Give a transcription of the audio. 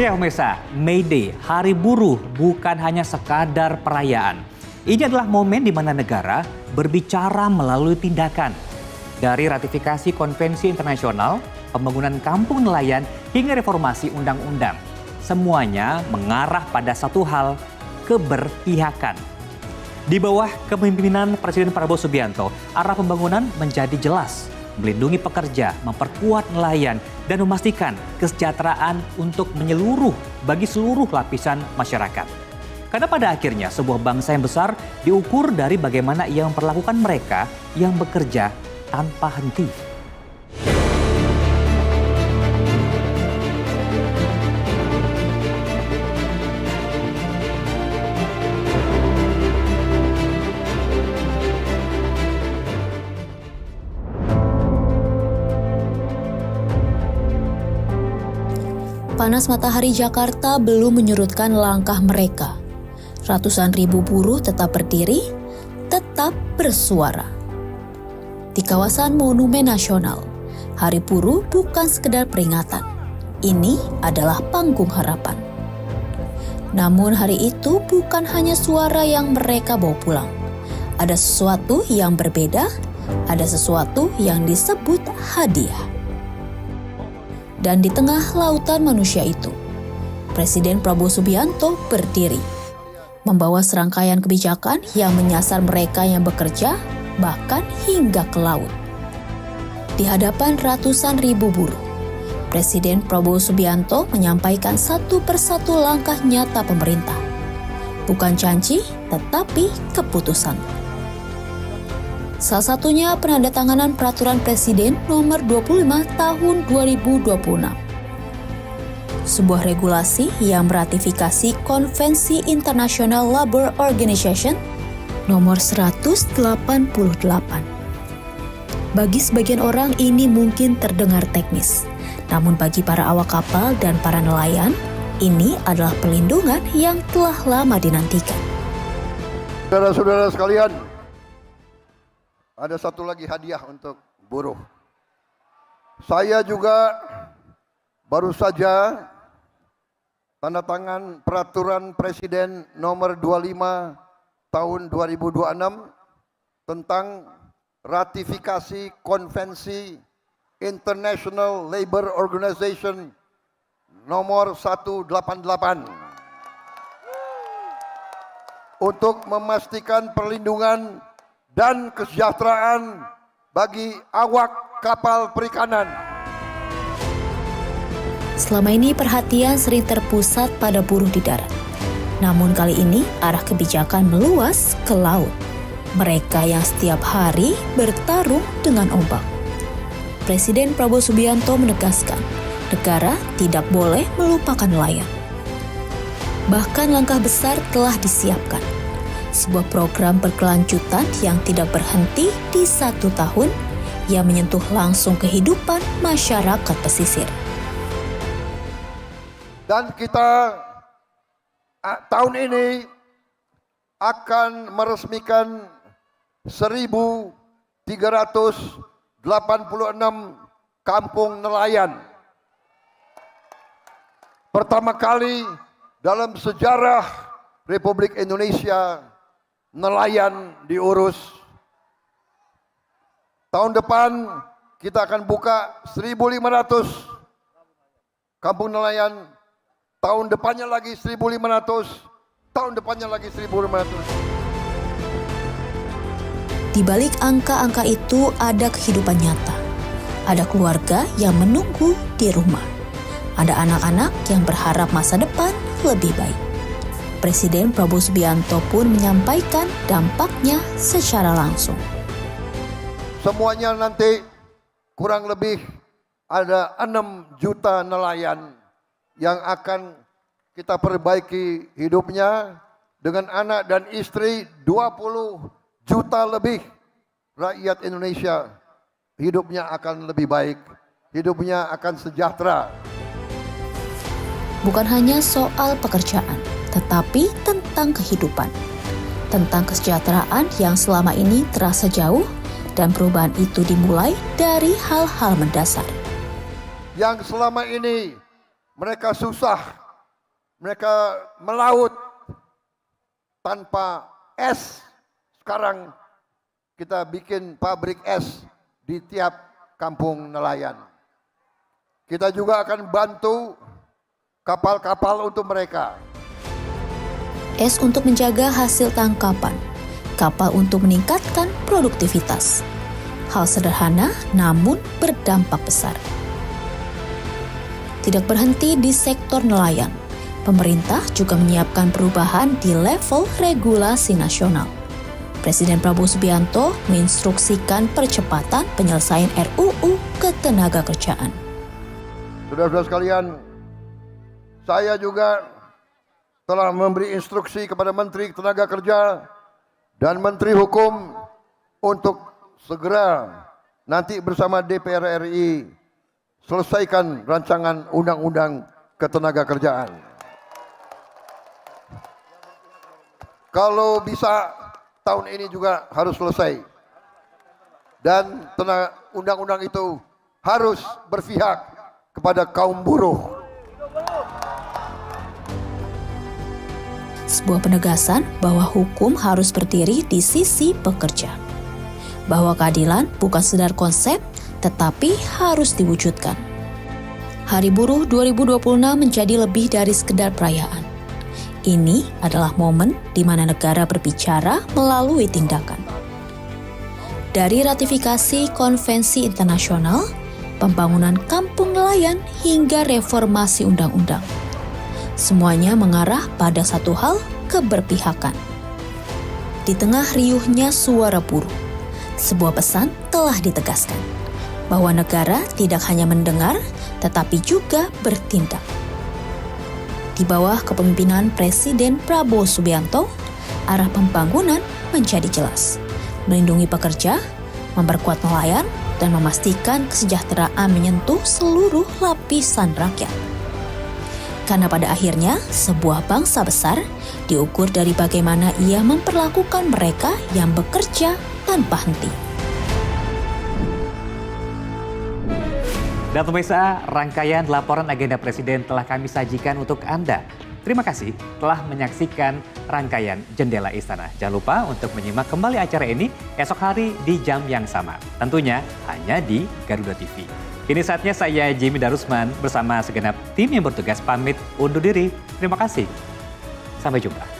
Ya pemirsa, May Day, Hari Buruh bukan hanya sekadar perayaan. Ini adalah momen di mana negara berbicara melalui tindakan. Dari ratifikasi konvensi internasional, pembangunan kampung nelayan hingga reformasi undang-undang. Semuanya mengarah pada satu hal, keberpihakan. Di bawah kepemimpinan Presiden Prabowo Subianto, arah pembangunan menjadi jelas. Melindungi pekerja, memperkuat nelayan, dan memastikan kesejahteraan untuk menyeluruh bagi seluruh lapisan masyarakat. Karena pada akhirnya sebuah bangsa yang besar diukur dari bagaimana ia memperlakukan mereka yang bekerja tanpa henti. Panas matahari Jakarta belum menyurutkan langkah mereka. Ratusan ribu buruh tetap berdiri, tetap bersuara. Di kawasan Monumen Nasional, Hari Buruh bukan sekedar peringatan. Ini adalah panggung harapan. Namun hari itu bukan hanya suara yang mereka bawa pulang. Ada sesuatu yang berbeda, ada sesuatu yang disebut hadiah. Dan di tengah lautan manusia itu, Presiden Prabowo Subianto berdiri, membawa serangkaian kebijakan yang menyasar mereka yang bekerja, bahkan hingga ke laut. Di hadapan ratusan ribu buruh, Presiden Prabowo Subianto menyampaikan satu persatu langkah nyata pemerintah. Bukan janji, tetapi keputusan. Salah satunya penandatanganan Peraturan Presiden Nomor 25 Tahun 2026. Sebuah regulasi yang meratifikasi Konvensi International Labour Organization Nomor 188. Bagi sebagian orang ini mungkin terdengar teknis, namun bagi para awak kapal dan para nelayan, ini adalah perlindungan yang telah lama dinantikan. Saudara-saudara sekalian, ada satu lagi hadiah untuk buruh. Saya juga baru saja tanda tangan Peraturan Presiden Nomor 25 Tahun 2026 tentang ratifikasi Konvensi International Labour Organization Nomor 188 untuk memastikan perlindungan dan kesejahteraan bagi awak kapal perikanan. Selama ini perhatian sering terpusat pada buruh di darat. Namun kali ini arah kebijakan meluas ke laut. Mereka yang setiap hari bertarung dengan ombak. Presiden Prabowo Subianto menegaskan, negara tidak boleh melupakan nelayan. Bahkan langkah besar telah disiapkan. Sebuah program berkelanjutan yang tidak berhenti di 1 tahun yang menyentuh langsung kehidupan masyarakat pesisir. Dan kita tahun ini akan meresmikan 1.386 kampung nelayan. Pertama kali dalam sejarah Republik Indonesia nelayan diurus. Tahun depan kita akan buka 1.500 kampung nelayan. Tahun depannya lagi 1.500. Tahun depannya lagi 1.500. Di balik angka-angka itu ada kehidupan nyata. Ada keluarga yang menunggu di rumah. Ada anak-anak yang berharap masa depan lebih baik. Presiden Prabowo Subianto pun menyampaikan dampaknya secara langsung. Semuanya nanti kurang lebih ada 6 juta nelayan yang akan kita perbaiki hidupnya, dengan anak dan istri 20 juta lebih rakyat Indonesia hidupnya akan lebih baik, hidupnya akan sejahtera. Bukan hanya soal pekerjaan, tetapi tentang kehidupan, tentang kesejahteraan yang selama ini terasa jauh, dan perubahan itu dimulai dari hal-hal mendasar. Yang selama ini mereka susah mereka melaut tanpa es. Sekarang kita bikin pabrik es di tiap kampung nelayan. Kita juga akan bantu kapal-kapal untuk mereka. Es untuk menjaga hasil tangkapan, kapal untuk meningkatkan produktivitas. Hal sederhana namun berdampak besar. Tidak berhenti di sektor nelayan, pemerintah juga menyiapkan perubahan di level regulasi nasional. Presiden Prabowo Subianto menginstruksikan percepatan penyelesaian RUU Ketenagakerjaan. Saudara-saudara sekalian, saya juga telah memberi instruksi kepada Menteri Tenaga Kerja dan Menteri Hukum untuk segera nanti bersama DPR RI selesaikan rancangan undang-undang ketenagakerjaan. Kalau bisa tahun ini juga harus selesai. Dan undang-undang itu harus berpihak kepada kaum buruh. Sebuah penegasan bahwa hukum harus berdiri di sisi pekerja. Bahwa keadilan bukan sekedar konsep, tetapi harus diwujudkan. Hari Buruh 2026 menjadi lebih dari sekedar perayaan. Ini adalah momen di mana negara berbicara melalui tindakan. Dari ratifikasi konvensi internasional, pembangunan kampung nelayan hingga reformasi undang-undang. Semuanya mengarah pada satu hal, keberpihakan. Di tengah riuhnya suara buruh, sebuah pesan telah ditegaskan, bahwa negara tidak hanya mendengar, tetapi juga bertindak. Di bawah kepemimpinan Presiden Prabowo Subianto, arah pembangunan menjadi jelas. Melindungi pekerja, memperkuat nelayan, dan memastikan kesejahteraan menyentuh seluruh lapisan rakyat. Karena pada akhirnya, sebuah bangsa besar diukur dari bagaimana ia memperlakukan mereka yang bekerja tanpa henti. Dan pemirsa, rangkaian laporan agenda Presiden telah kami sajikan untuk Anda. Terima kasih telah menyaksikan rangkaian Jendela Istana. Jangan lupa untuk menyimak kembali acara ini esok hari di jam yang sama. Tentunya hanya di Garuda TV. Kini saatnya saya Jimmy Darusman bersama segenap tim yang bertugas pamit undur diri. Terima kasih. Sampai jumpa.